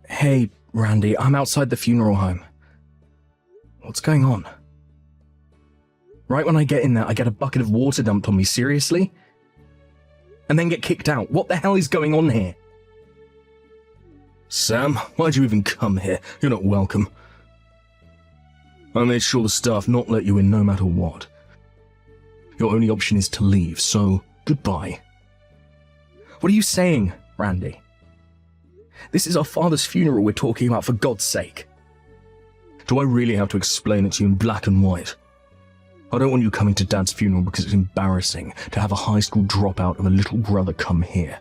Hey, Randy, I'm outside the funeral home. What's going on? Right when I get in there, I get a bucket of water dumped on me, seriously? And then get kicked out. What the hell is going on here? Sam, why'd you even come here? You're not welcome. I made sure the staff not let you in no matter what. Your only option is to leave, so goodbye. What are you saying, Randy? This is our father's funeral we're talking about, for God's sake. Do I really have to explain it to you in black and white? I don't want you coming to Dad's funeral because it's embarrassing to have a high school dropout of a little brother come here.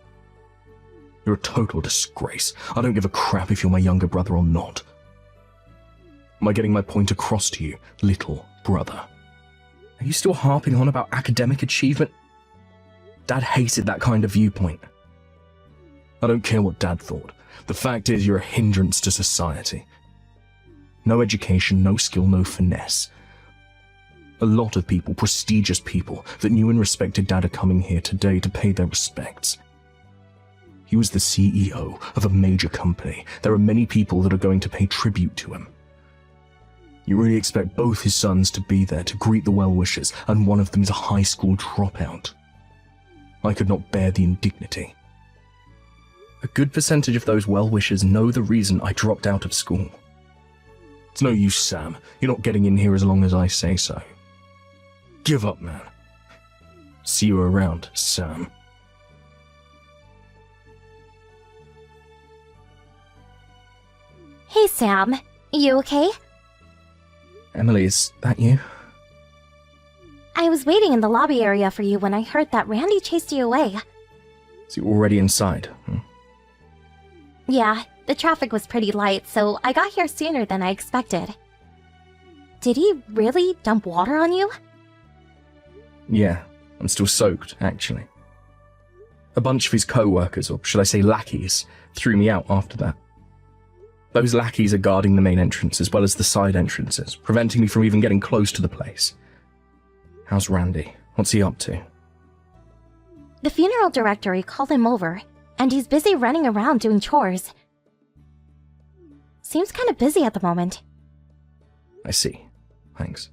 You're a total disgrace. I don't give a crap if you're my younger brother or not. Am I getting my point across to you, little brother? Are you still harping on about academic achievement? Dad hated that kind of viewpoint. I don't care what Dad thought. The fact is, you're a hindrance to society. No education, no skill, no finesse. A lot of people, prestigious people, that knew and respected Dad are coming here today to pay their respects. He was the CEO of a major company. There are many people that are going to pay tribute to him. You really expect both his sons to be there to greet the well-wishers, and one of them is a high school dropout. I could not bear the indignity. A good percentage of those well-wishers know the reason I dropped out of school. It's no use, Sam. You're not getting in here as long as I say so. Give up, man. See you around, Sam. Hey, Sam. You okay? Emily, is that you? I was waiting in the lobby area for you when I heard that Randy chased you away. So you're already inside? Yeah, the traffic was pretty light, so I got here sooner than I expected. Did he really dump water on you? Yeah, I'm still soaked, actually. A bunch of his co-workers, or should I say lackeys, threw me out after that. Those lackeys are guarding the main entrance as well as the side entrances, preventing me from even getting close to the place. How's Randy? What's he up to? The funeral directory called him over, and he's busy running around doing chores. Seems kind of busy at the moment. I see. Thanks.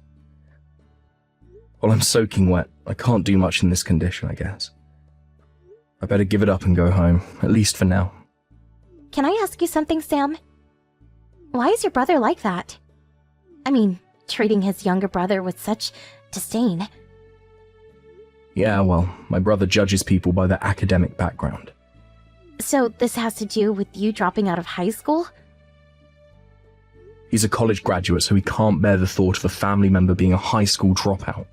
Well, I'm soaking wet. I can't do much in this condition, I guess. I better give it up and go home, at least for now. Can I ask you something, Sam? Why is your brother like that? I mean, treating his younger brother with such disdain. Yeah, well, my brother judges people by their academic background. So this has to do with you dropping out of high school? He's a college graduate, so he can't bear the thought of a family member being a high school dropout.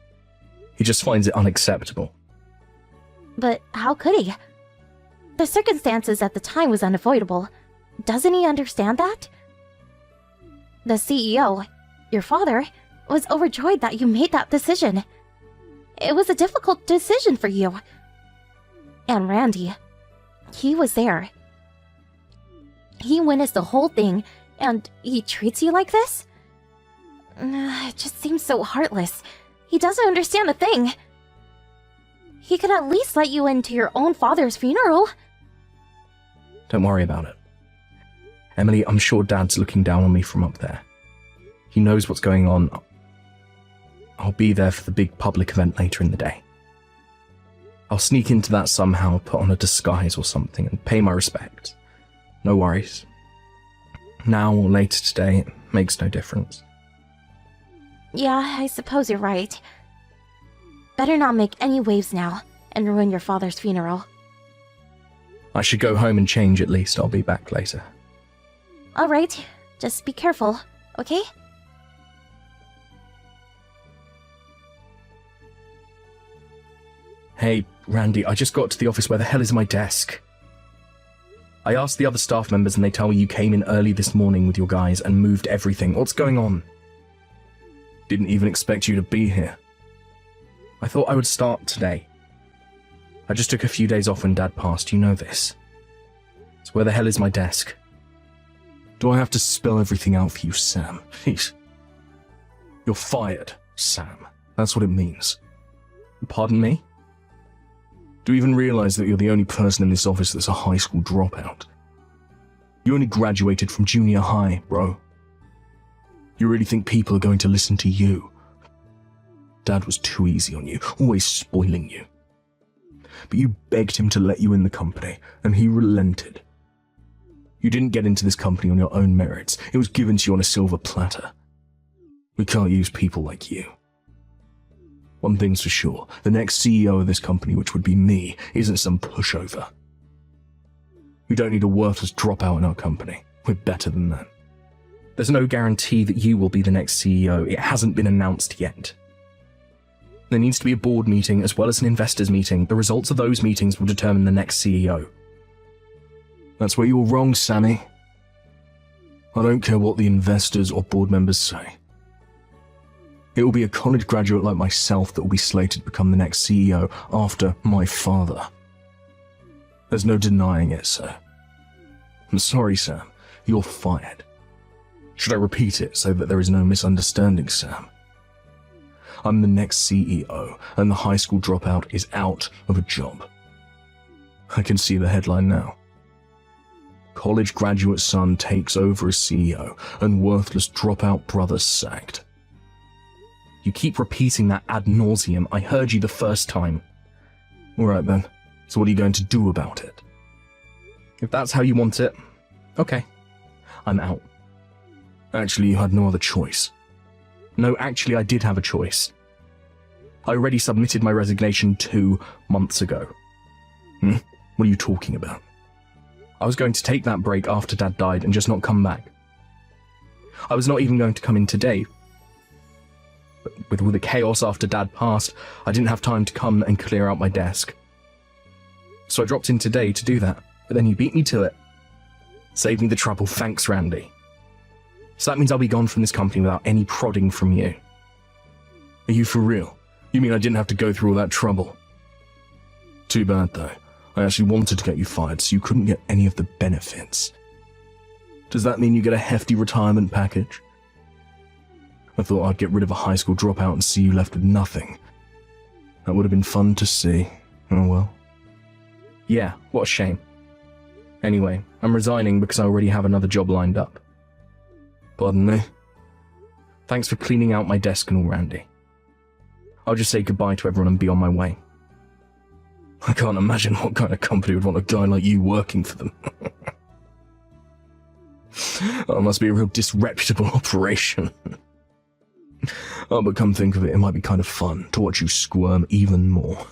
He just finds it unacceptable. But how could he? The circumstances at the time was unavoidable. Doesn't he understand that? The CEO, your father, was overjoyed that you made that decision. It was a difficult decision for you. And Randy, he was there. He witnessed the whole thing, and he treats you like this? It just seems so heartless. He doesn't understand a thing. He could at least let you into your own father's funeral. Don't worry about it. Emily, I'm sure Dad's looking down on me from up there. He knows what's going on. I'll be there for the big public event later in the day. I'll sneak into that somehow, put on a disguise or something, and pay my respects. No worries. Now or later today, it makes no difference. Yeah, I suppose you're right. Better not make any waves now, and ruin your father's funeral. I should go home and change at least. I'll be back later. Alright, just be careful, okay? Hey, Randy, I just got to the office. Where the hell is my desk? I asked the other staff members and they tell me you came in early this morning with your guys and moved everything. What's going on? Didn't even expect you to be here. I thought I would start today. I just took a few days off when Dad passed, you know this. So where the hell is my desk? Do I have to spell everything out for you, Sam? Please. You're fired, Sam. That's what it means. Pardon me? Do you even realize that you're the only person in this office that's a high school dropout? You only graduated from junior high, bro. You really think people are going to listen to you? Dad was too easy on you, always spoiling you. But you begged him to let you in the company, and he relented. You didn't get into this company on your own merits. It was given to you on a silver platter. We can't use people like you. One thing's for sure, the next CEO of this company, which would be me, isn't some pushover. We don't need a worthless dropout in our company. We're better than that. There's no guarantee that you will be the next CEO. It hasn't been announced yet. There needs to be a board meeting as well as an investors meeting. The results of those meetings will determine the next CEO. That's where you're wrong, Sammy. I don't care what the investors or board members say. It will be a college graduate like myself that will be slated to become the next CEO after my father. There's no denying it, sir. I'm sorry, Sam. You're fired. Should I repeat it so that there is no misunderstanding, Sam? I'm the next CEO, and the high school dropout is out of a job. I can see the headline now. College graduate son takes over as CEO, and worthless dropout brother sacked. You keep repeating that ad nauseum. I heard you the first time. Alright then, so what are you going to do about it? If that's how you want it, okay. I'm out. Actually, you had no other choice. No, actually, I did have a choice. I already submitted my resignation 2 months ago. What are you talking about? I was going to take that break after Dad died and just not come back. I was not even going to come in today. But with all the chaos after Dad passed, I didn't have time to come and clear out my desk. So I dropped in today to do that, but then you beat me to it. Saved me the trouble, thanks, Randy. So that means I'll be gone from this company without any prodding from you. Are you for real? You mean I didn't have to go through all that trouble? Too bad, though. I actually wanted to get you fired, so you couldn't get any of the benefits. Does that mean you get a hefty retirement package? I thought I'd get rid of a high school dropout and see you left with nothing. That would have been fun to see. Oh well. Yeah, what a shame. Anyway, I'm resigning because I already have another job lined up. Pardon me? Thanks for cleaning out my desk and all, Randy. I'll just say goodbye to everyone and be on my way. I can't imagine what kind of company would want a guy like you working for them. That must be a real disreputable operation. Oh, but come think of it, it might be kind of fun to watch you squirm even more.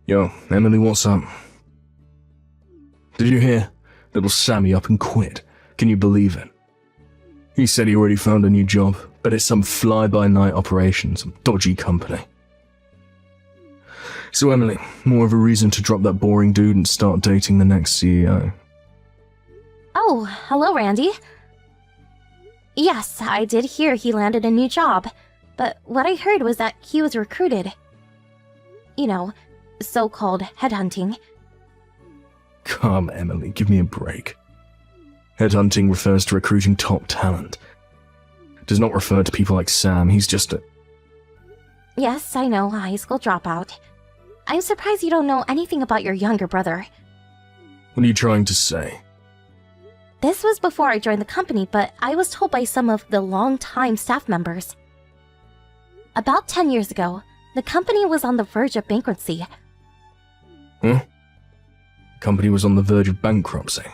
Yo, Emily, what's up? Did you hear? Little Sammy up and quit. Can you believe it? He said he already found a new job, but it's some fly-by-night operation, some dodgy company. So Emily, more of a reason to drop that boring dude and start dating the next CEO. Oh, hello, Randy. Yes, I did hear he landed a new job, but what I heard was that he was recruited. You know, so-called headhunting. Come, Emily, give me a break. Headhunting refers to recruiting top talent. It does not refer to people like Sam, he's just a... Yes, I know, a high school dropout. I'm surprised you don't know anything about your younger brother. What are you trying to say? This was before I joined the company, but I was told by some of the long-time staff members. About 10 years ago, the company was on the verge of bankruptcy. Huh? The company was on the verge of bankruptcy?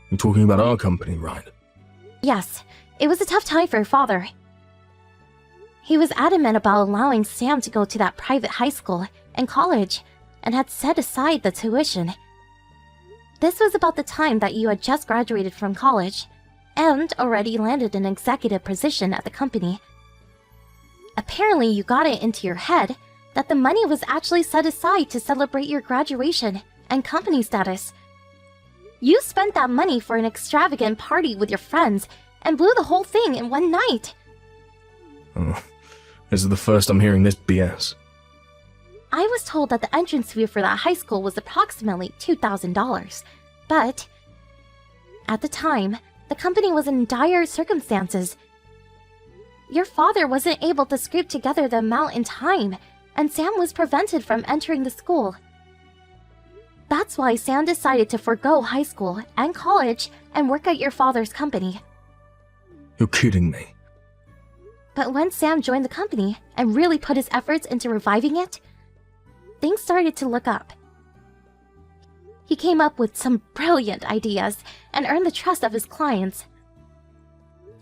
You're talking about our company, right? Yes, it was a tough time for your father. He was adamant about allowing Sam to go to that private high school and college, and had set aside the tuition. This was about the time that you had just graduated from college, and already landed an executive position at the company. Apparently, you got it into your head that the money was actually set aside to celebrate your graduation and company status. You spent that money for an extravagant party with your friends and blew the whole thing in one night. Oh, this is the first I'm hearing this BS. I was told that the entrance fee for that high school was approximately $2,000, but at the time, the company was in dire circumstances. Your father wasn't able to scrape together the amount in time, and Sam was prevented from entering the school. That's why Sam decided to forego high school and college and work at your father's company. You're kidding me. But when Sam joined the company and really put his efforts into reviving it, things started to look up. He came up with some brilliant ideas and earned the trust of his clients.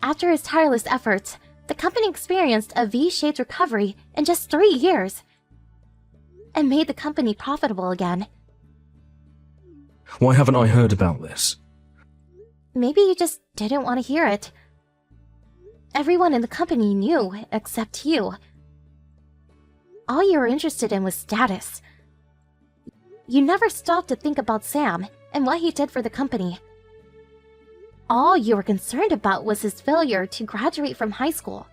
After his tireless efforts, the company experienced a V-shaped recovery in just 3 years and made the company profitable again. Why haven't I heard about this? Maybe you just didn't want to hear it. Everyone in the company knew except you. All you were interested in was status. You never stopped to think about Sam and what he did for the company. All you were concerned about was his failure to graduate from high school.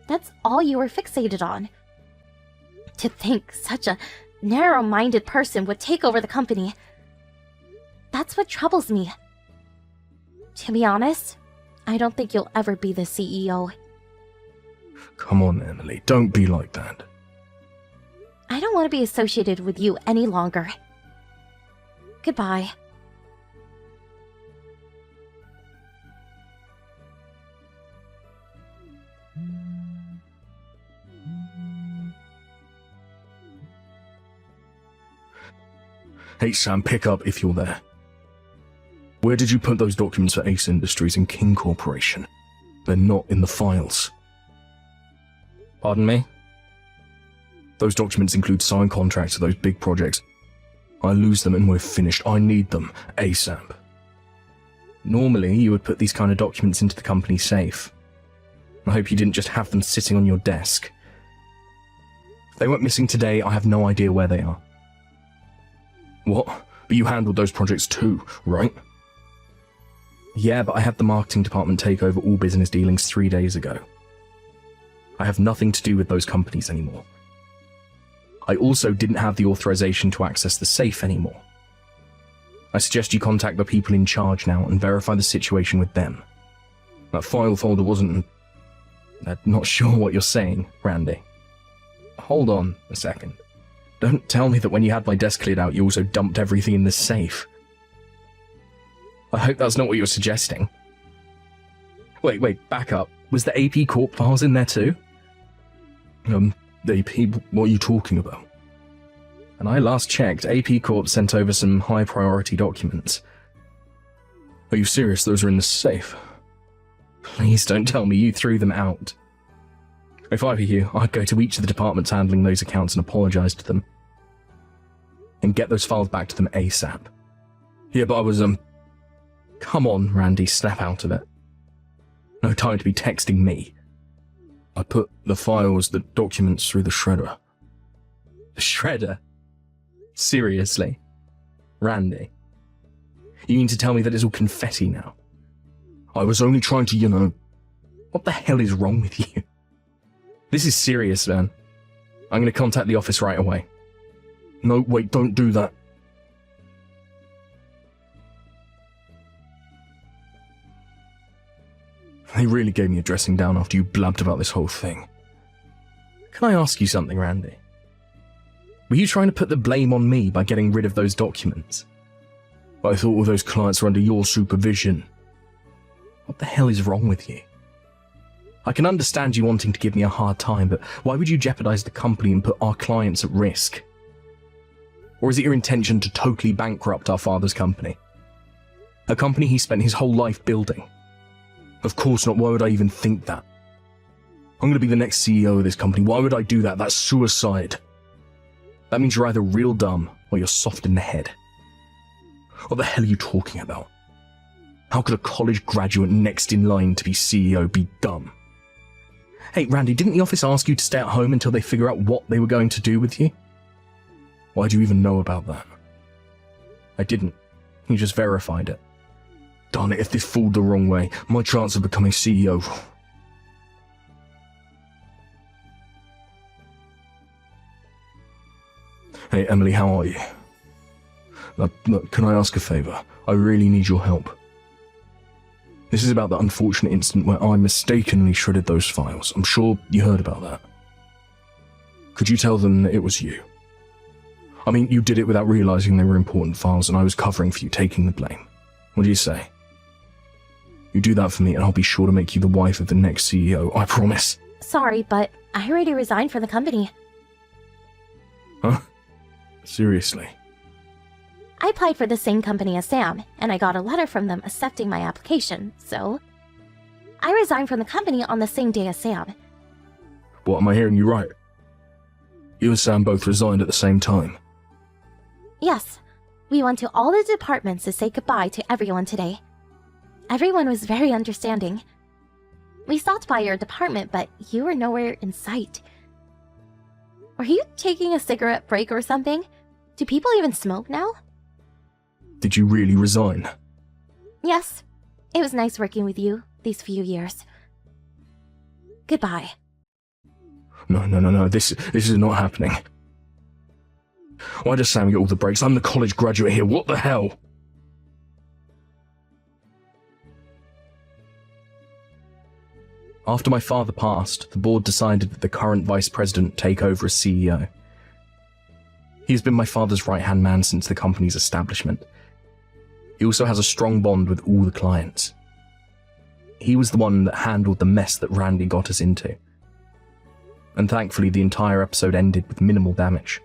That's all you were fixated on. To think such a narrow-minded person would take over the company. That's what troubles me. To be honest, I don't think you'll ever be the CEO. Come on, Emily, don't be like that. I don't want to be associated with you any longer. Goodbye. Hey Sam, pick up if you're there. Where did you put those documents for Ace Industries and King Corporation? They're not in the files. Pardon me? Those documents include signed contracts for those big projects. I lose them and we're finished. I need them ASAP. Normally, you would put these kind of documents into the company safe. I hope you didn't just have them sitting on your desk. If they went missing today, I have no idea where they are. What? But you handled those projects too, right? Yeah, but I had the marketing department take over all business dealings 3 days ago. I have nothing to do with those companies anymore. I also didn't have the authorization to access the safe anymore. I suggest you contact the people in charge now and verify the situation with them. That file folder wasn't... I'm not sure what you're saying, Randy. Hold on a second. Don't tell me that when you had my desk cleared out, you also dumped everything in the safe. I hope that's not what you're suggesting. Wait, back up. Was the AP Corp files in there too? AP, what are you talking about? And I last checked, AP Corp sent over some high priority documents. Are you serious? Those are in the safe? Please don't tell me you threw them out. If I were you, I'd go to each of the departments handling those accounts and apologize to them. And get those files back to them ASAP. Yeah, but I was, Come on, Randy, snap out of it. No time to be texting me. I put the files, the documents through the shredder. The shredder? Seriously? Randy? You mean to tell me that it's all confetti now? I was only trying to, What the hell is wrong with you? This is serious, man. I'm going to contact the office right away. No, wait, don't do that. They really gave me a dressing down after you blabbed about this whole thing. Can I ask you something, Randy? Were you trying to put the blame on me by getting rid of those documents? I thought all those clients were under your supervision. What the hell is wrong with you? I can understand you wanting to give me a hard time, but why would you jeopardize the company and put our clients at risk? Or is it your intention to totally bankrupt our father's company? A company he spent his whole life building. Of course not. Why would I even think that? I'm going to be the next CEO of this company. Why would I do that? That's suicide. That means you're either real dumb or you're soft in the head. What the hell are you talking about? How could a college graduate next in line to be CEO be dumb? Hey, Randy, didn't the office ask you to stay at home until they figure out what they were going to do with you? Why do you even know about that? I didn't. You just verified it. Darn it, if this fooled the wrong way, my chance of becoming CEO... Hey, Emily, how are you? Look, can I ask a favor? I really need your help. This is about the unfortunate incident where I mistakenly shredded those files. I'm sure you heard about that. Could you tell them that it was you? I mean, you did it without realizing they were important files, and I was covering for you, taking the blame. What do you say? You do that for me, and I'll be sure to make you the wife of the next CEO, I promise. Sorry, but I already resigned from the company. Huh? Seriously? I applied for the same company as Sam, and I got a letter from them accepting my application, so I resigned from the company on the same day as Sam. What, am I hearing you right? You and Sam both resigned at the same time. Yes, we went to all the departments to say goodbye to everyone today. Everyone was very understanding. We stopped by your department, but you were nowhere in sight. Were you taking a cigarette break or something? Do people even smoke now? Did you really resign? Yes. It was nice working with you these few years. Goodbye. No. This is not happening. Why does Sam get all the breaks? I'm the college graduate here. What the hell? After my father passed, the board decided that the current vice president take over as CEO. He's been my father's right-hand man since the company's establishment. He also has a strong bond with all the clients. He was the one that handled the mess that Randy got us into. And thankfully, the entire episode ended with minimal damage.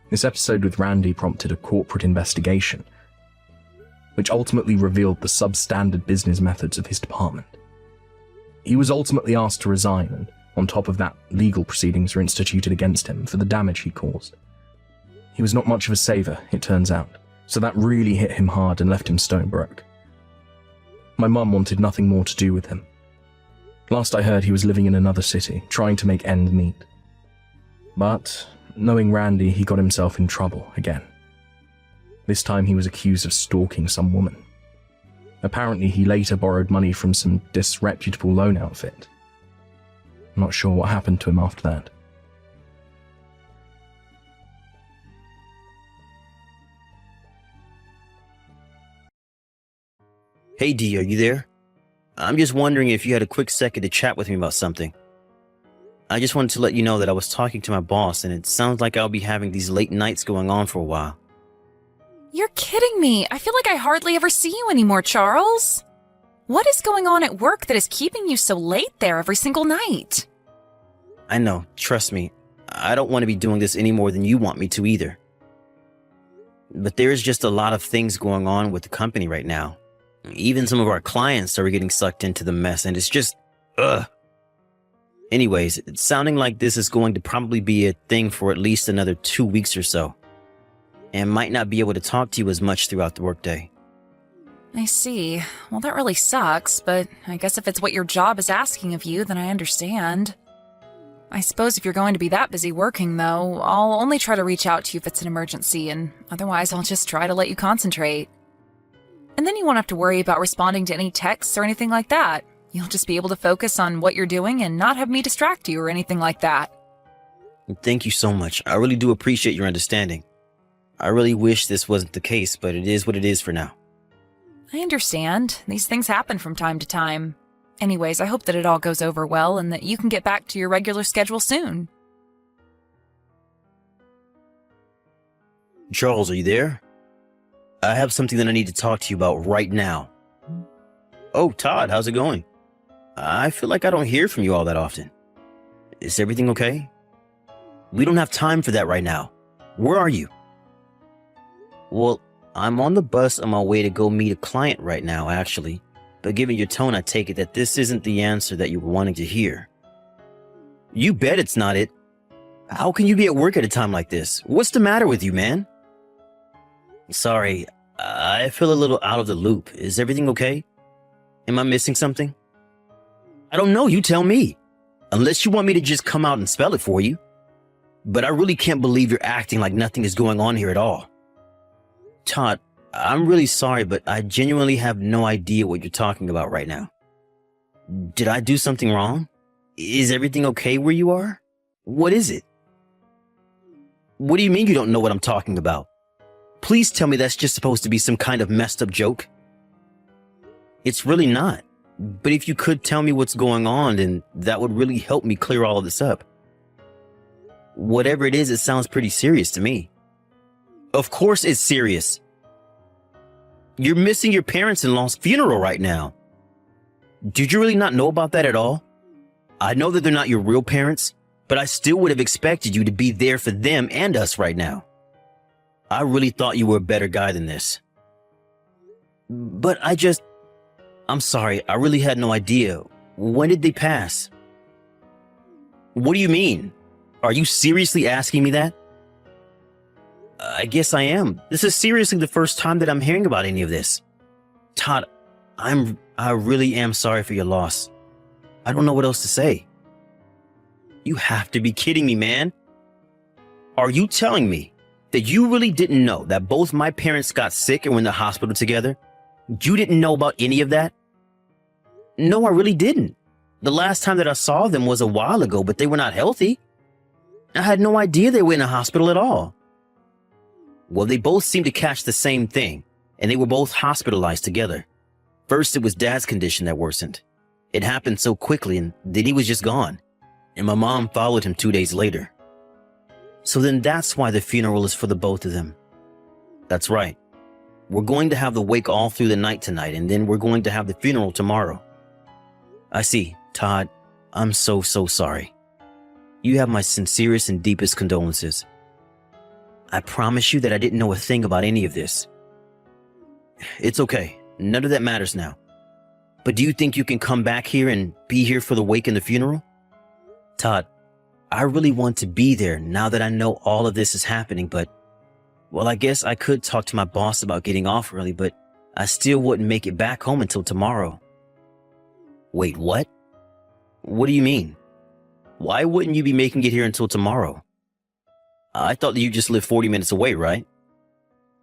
This episode with Randy prompted a corporate investigation, which ultimately revealed the substandard business methods of his department. He was ultimately asked to resign, and on top of that, legal proceedings were instituted against him for the damage he caused. He was not much of a saver, it turns out, so that really hit him hard and left him stone broke. My mum wanted nothing more to do with him. Last I heard, he was living in another city, trying to make ends meet. But, knowing Randy, he got himself in trouble again. This time he was accused of stalking some woman. Apparently, he later borrowed money from some disreputable loan outfit. I'm not sure what happened to him after that. Hey Dee, are you there? I'm just wondering if you had a quick second to chat with me about something. I just wanted to let you know that I was talking to my boss, and it sounds like I'll be having these late nights going on for a while. You're kidding me. I feel like I hardly ever see you anymore, Charles. What is going on at work that is keeping you so late there every single night? I know, trust me. I don't want to be doing this any more than you want me to either. But there's just a lot of things going on with the company right now. Even some of our clients are getting sucked into the mess, and it's just, ugh. Anyways, it's sounding like this is going to probably be a thing for at least another 2 weeks or so, and might not be able to talk to you as much throughout the workday. I see. Well, that really sucks, but I guess if it's what your job is asking of you, then I understand. I suppose if you're going to be that busy working, though, I'll only try to reach out to you if it's an emergency, and otherwise I'll just try to let you concentrate. And then you won't have to worry about responding to any texts or anything like that. You'll just be able to focus on what you're doing and not have me distract you or anything like that. Thank you so much. I really do appreciate your understanding. I really wish this wasn't the case, but it is what it is for now. I understand. These things happen from time to time. Anyways, I hope that it all goes over well and that you can get back to your regular schedule soon. Charles, are you there? I have something that I need to talk to you about right now. Oh, Todd, how's it going? I feel like I don't hear from you all that often. Is everything okay? We don't have time for that right now. Where are you? Well, I'm on the bus on my way to go meet a client right now, actually. But given your tone, I take it that this isn't the answer that you were wanting to hear. You bet it's not it. How can you be at work at a time like this? What's the matter with you, man? Sorry, I feel a little out of the loop. Is everything okay? Am I missing something? I don't know, you tell me. Unless you want me to just come out and spell it for you. But I really can't believe you're acting like nothing is going on here at all. Todd, I'm really sorry, but I genuinely have no idea what you're talking about right now. Did I do something wrong? Is everything okay where you are? What is it? What do you mean you don't know what I'm talking about? Please tell me that's just supposed to be some kind of messed up joke. It's really not. But if you could tell me what's going on, then that would really help me clear all of this up. Whatever it is, it sounds pretty serious to me. Of course it's serious. You're missing your parents-in-law's funeral right now. Did you really not know about that at all? I know that they're not your real parents, but I still would have expected you to be there for them and us right now. I really thought you were a better guy than this. But I'm sorry, I really had no idea. When did they pass? What do you mean? Are you seriously asking me that? I guess I am. This is seriously the first time that I'm hearing about any of this. Todd, I really am sorry for your loss. I don't know what else to say. You have to be kidding me, man. Are you telling me that you really didn't know that both my parents got sick and were in the hospital together? You didn't know about any of that? No, I really didn't. The last time that I saw them was a while ago, but they were not healthy. I had no idea they were in the hospital at all. Well, they both seemed to catch the same thing, and they were both hospitalized together. First, it was Dad's condition that worsened. It happened so quickly, and then he was just gone. And my mom followed him 2 days later. So then that's why the funeral is for the both of them. That's right. We're going to have the wake all through the night tonight, and then we're going to have the funeral tomorrow. I see, Todd. I'm so sorry. You have my sincerest and deepest condolences. I promise you that I didn't know a thing about any of this. It's okay. None of that matters now. But do you think you can come back here and be here for the wake and the funeral? Todd, I really want to be there now that I know all of this is happening, but, well, I guess I could talk to my boss about getting off early, but I still wouldn't make it back home until tomorrow. Wait, what? What do you mean? Why wouldn't you be making it here until tomorrow? I thought that you just lived 40 minutes away, right?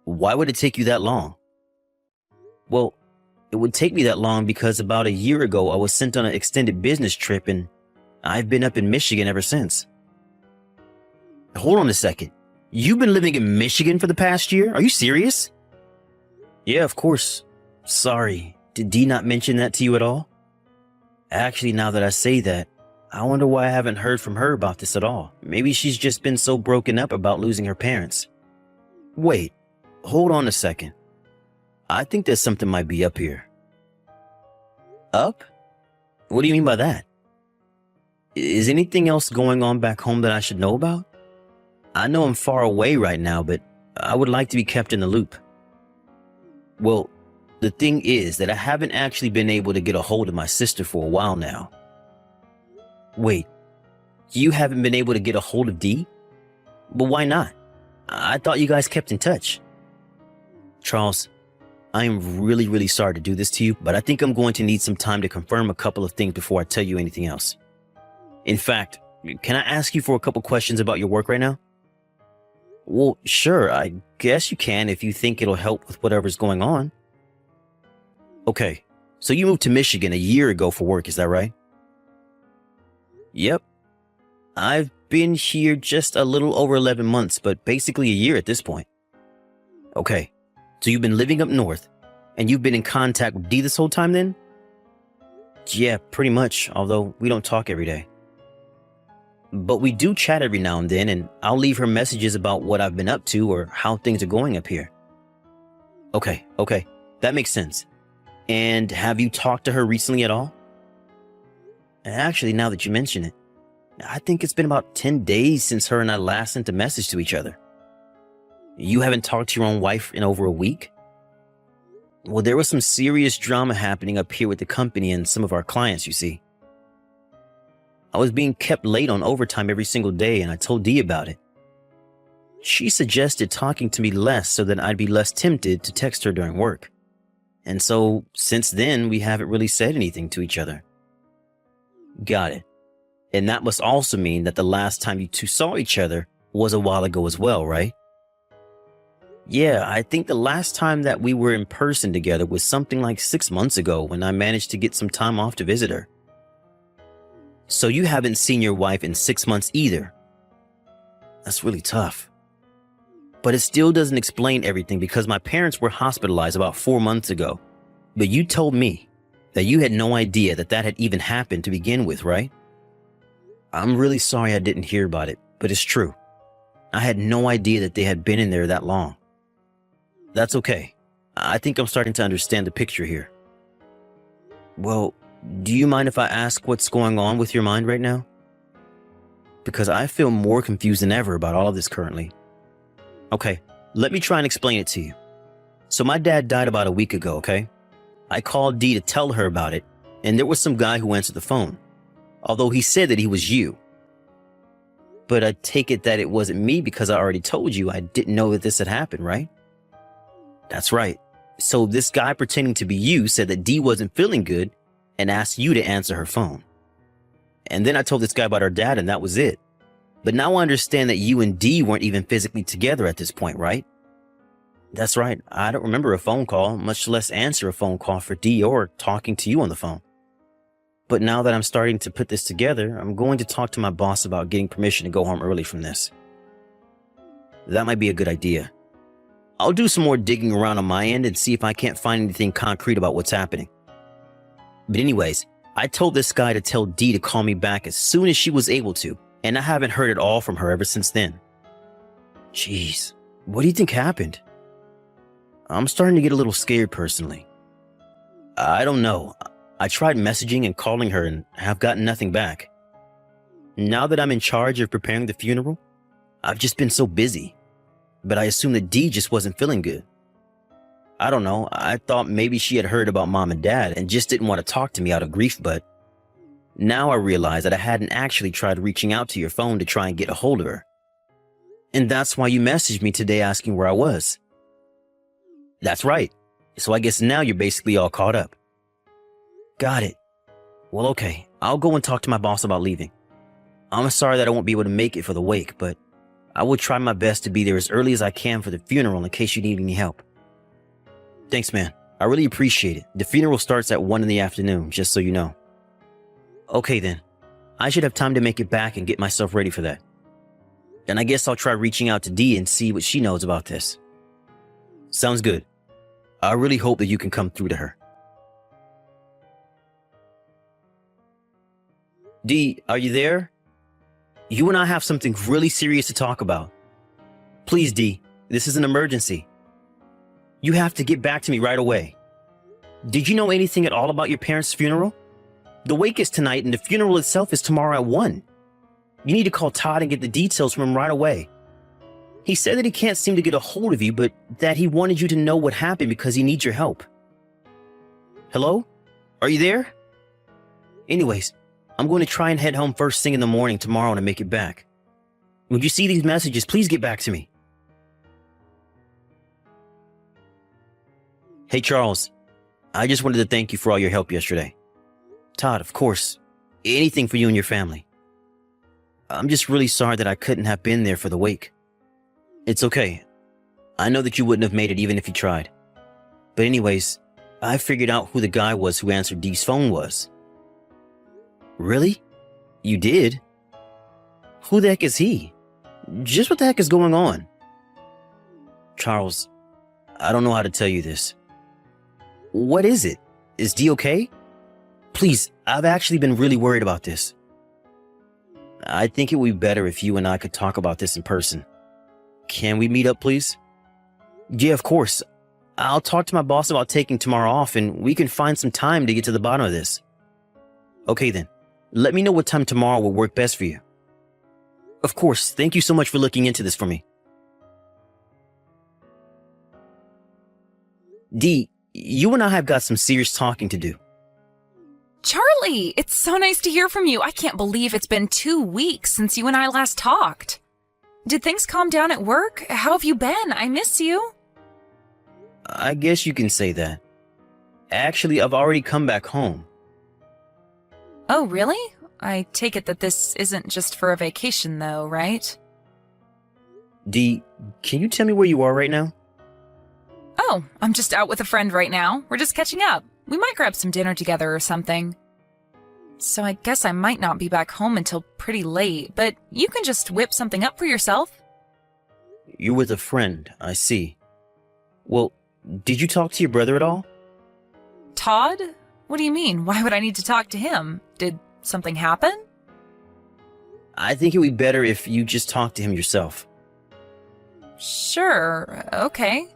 Why would it take you that long? Well, it would take me that long because about a year ago I was sent on an extended business trip and I've been up in Michigan ever since. Hold on a second. You've been living in Michigan for the past year? Are you serious? Yeah, of course. Sorry. Did Dee not mention that to you at all? Actually, now that I say that, I wonder why I haven't heard from her about this at all. Maybe she's just been so broken up about losing her parents. Wait, hold on a second. I think there's something might be up here. Up? What do you mean by that? Is anything else going on back home that I should know about? I know I'm far away right now, but I would like to be kept in the loop. Well, the thing is that I haven't actually been able to get a hold of my sister for a while now. Wait, you haven't been able to get a hold of Dee? But why not? I thought you guys kept in touch. Charles, I am really sorry to do this to you, but I think I'm going to need some time to confirm a couple of things before I tell you anything else. In fact, can I ask you for a couple questions about your work right now? Well, sure, I guess you can if you think it'll help with whatever's going on. Okay, so you moved to Michigan a year ago for work, is that right? Yep. I've been here just a little over 11 months, but basically a year at this point. Okay, so you've been living up north, and you've been in contact with Dee this whole time then? Yeah, pretty much, although we don't talk every day. But we do chat every now and then, and I'll leave her messages about what I've been up to or how things are going up here. Okay, that makes sense. And have you talked to her recently at all? Actually, now that you mention it, I think it's been about 10 days since her and I last sent a message to each other. You haven't talked to your own wife in over a week? Well, there was some serious drama happening up here with the company and some of our clients, you see. I was being kept late on overtime every single day, and I told Dee about it. She suggested talking to me less so that I'd be less tempted to text her during work. And so, since then, we haven't really said anything to each other. Got it. And that must also mean that the last time you two saw each other was a while ago as well, right? Yeah, I think the last time that we were in person together was something like 6 months ago when I managed to get some time off to visit her. So you haven't seen your wife in 6 months either. That's really tough. But it still doesn't explain everything because my parents were hospitalized about 4 months ago. But you told me that you had no idea that that had even happened to begin with, right? I'm really sorry I didn't hear about it, but it's true. I had no idea that they had been in there that long. That's okay. I think I'm starting to understand the picture here. Well, do you mind if I ask what's going on with your mind right now? Because I feel more confused than ever about all of this currently. Okay, let me try and explain it to you. So my dad died about a week ago, okay? I called Dee to tell her about it, and there was some guy who answered the phone, although he said that he was you. But I take it that it wasn't me because I already told you I didn't know that this had happened, right? That's right. So this guy pretending to be you said that Dee wasn't feeling good and asked you to answer her phone. And then I told this guy about her dad and that was it. But now I understand that you and Dee weren't even physically together at this point, right? That's right. I don't remember a phone call, much less answer a phone call for Dee or talking to you on the phone. But now that I'm starting to put this together, I'm going to talk to my boss about getting permission to go home early from this. That might be a good idea. I'll do some more digging around on my end and see if I can't find anything concrete about what's happening. But anyways, I told this guy to tell Dee to call me back as soon as she was able to, and I haven't heard at all from her ever since then. Jeez, what do you think happened? I'm starting to get a little scared personally. I don't know. I tried messaging and calling her and have gotten nothing back. Now that I'm in charge of preparing the funeral, I've just been so busy. But I assumed that Dee just wasn't feeling good. I don't know, I thought maybe she had heard about Mom and Dad and just didn't want to talk to me out of grief, but now I realize that I hadn't actually tried reaching out to your phone to try and get a hold of her. And that's why you messaged me today asking where I was. That's right. So I guess now you're basically all caught up. Got it. Well, okay, I'll go and talk to my boss about leaving. I'm sorry that I won't be able to make it for the wake, but I will try my best to be there as early as I can for the funeral in case you need any help. Thanks, man. I really appreciate it. The funeral starts at 1 in the afternoon, just so you know. Okay, then. I should have time to make it back and get myself ready for that. And I guess I'll try reaching out to Dee and see what she knows about this. Sounds good. I really hope that you can come through to her. Dee, are you there? You and I have something really serious to talk about. Please, Dee, this is an emergency. You have to get back to me right away. Did you know anything at all about your parents' funeral? The wake is tonight and the funeral itself is tomorrow at 1. You need to call Todd and get the details from him right away. He said that he can't seem to get a hold of you, but that he wanted you to know what happened because he needs your help. Hello? Are you there? Anyways, I'm going to try and head home first thing in the morning tomorrow to make it back. When you see these messages, please get back to me. Hey, Charles. I just wanted to thank you for all your help yesterday. Todd, of course. Anything for you and your family. I'm just really sorry that I couldn't have been there for the wake. It's okay. I know that you wouldn't have made it even if you tried. But anyways, I figured out who the guy was who answered Dee's phone was. Really? You did? Who the heck is he? Just what the heck is going on? Charles, I don't know how to tell you this. What is it? Is Dee okay? Please, I've actually been really worried about this. I think it would be better if you and I could talk about this in person. Can we meet up, please? Yeah, of course. I'll talk to my boss about taking tomorrow off and we can find some time to get to the bottom of this. Okay then. Let me know what time tomorrow will work best for you. Of course, thank you so much for looking into this for me. Dee, you and I have got some serious talking to do. Charlie, it's so nice to hear from you. I can't believe it's been 2 weeks since you and I last talked. Did things calm down at work? How have you been? I miss you. I guess you can say that. Actually, I've already come back home. Oh, really? I take it that this isn't just for a vacation, though, right? Dee, can you tell me where you are right now? Oh, I'm just out with a friend right now. We're just catching up. We might grab some dinner together or something. So I guess I might not be back home until pretty late, but you can just whip something up for yourself. You're with a friend, I see. Well, did you talk to your brother at all? Todd? What do you mean? Why would I need to talk to him? Did something happen? I think it would be better if you just talk to him yourself. Sure, okay.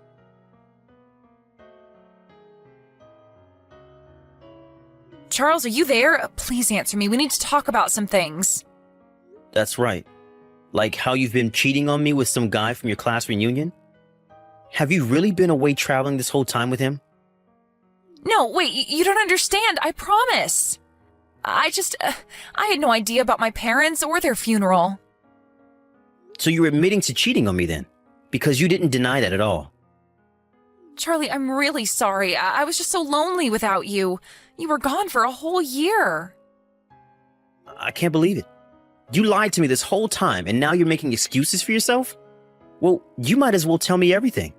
Charles, are you there? Please answer me. We need to talk about some things. That's right. Like how you've been cheating on me with some guy from your class reunion? Have you really been away traveling this whole time with him? No, wait, you don't understand. I promise. I had no idea about my parents or their funeral. So you're admitting to cheating on me then? Because you didn't deny that at all. Charlie, I'm really sorry. I was just so lonely without you. You were gone for a whole year. I can't believe it. You lied to me this whole time and now you're making excuses for yourself? Well, you might as well tell me everything.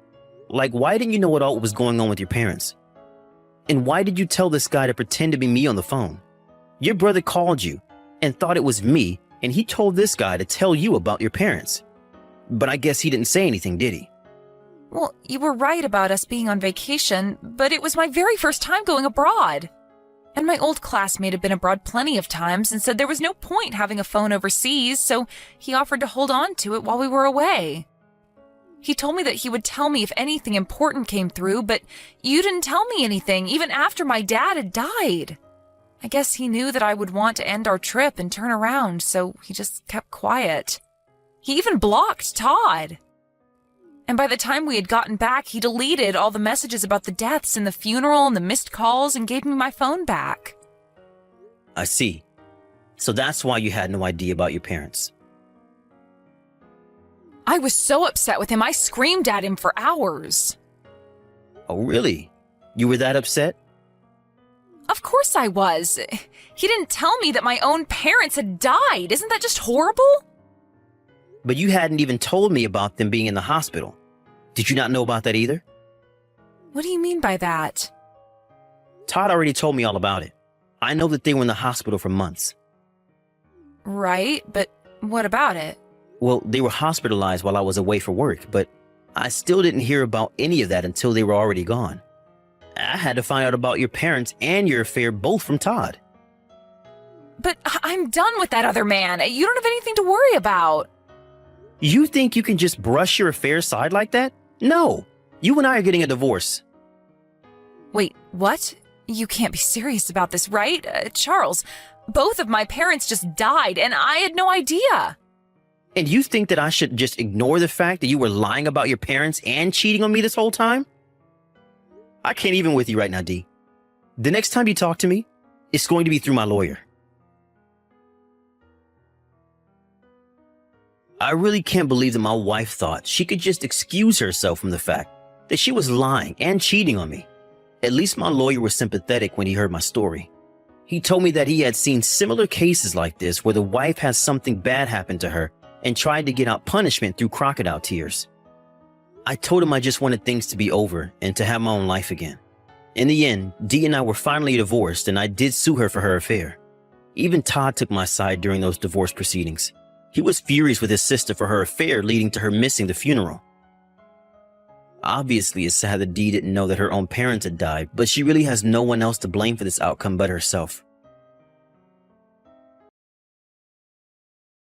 Like, why didn't you know at all what was going on with your parents? And why did you tell this guy to pretend to be me on the phone? Your brother called you and thought it was me, and he told this guy to tell you about your parents. But I guess he didn't say anything, did he? Well, you were right about us being on vacation, but it was my very first time going abroad. And my old classmate had been abroad plenty of times and said there was no point having a phone overseas, so he offered to hold on to it while we were away. He told me that he would tell me if anything important came through, but you didn't tell me anything, even after my dad had died. I guess he knew that I would want to end our trip and turn around, so he just kept quiet. He even blocked Todd. And by the time we had gotten back, he deleted all the messages about the deaths and the funeral and the missed calls and gave me my phone back. I see. So that's why you had no idea about your parents. I was so upset with him, I screamed at him for hours. Oh, really? You were that upset? Of course I was. He didn't tell me that my own parents had died. Isn't that just horrible? But you hadn't even told me about them being in the hospital. Did you not know about that either? What do you mean by that? Todd already told me all about it. I know that they were in the hospital for months. Right, but what about it? Well, they were hospitalized while I was away for work, but I still didn't hear about any of that until they were already gone. I had to find out about your parents and your affair both from Todd. But I'm done with that other man. You don't have anything to worry about. You think you can just brush your affair aside like that? No. You and I are getting a divorce. Wait, what? You can't be serious about this, right? Charles, both of my parents just died and I had no idea. And you think that I should just ignore the fact that you were lying about your parents and cheating on me this whole time? I can't even with you right now, D. The next time you talk to me, it's going to be through my lawyer. I really can't believe that my wife thought she could just excuse herself from the fact that she was lying and cheating on me. At least my lawyer was sympathetic when he heard my story. He told me that he had seen similar cases like this where the wife has something bad happen to her and tried to get out punishment through crocodile tears. I told him I just wanted things to be over and to have my own life again. In the end, Dee and I were finally divorced and I did sue her for her affair. Even Todd took my side during those divorce proceedings. He was furious with his sister for her affair leading to her missing the funeral. Obviously, it's sad that Dee didn't know that her own parents had died, but she really has no one else to blame for this outcome but herself.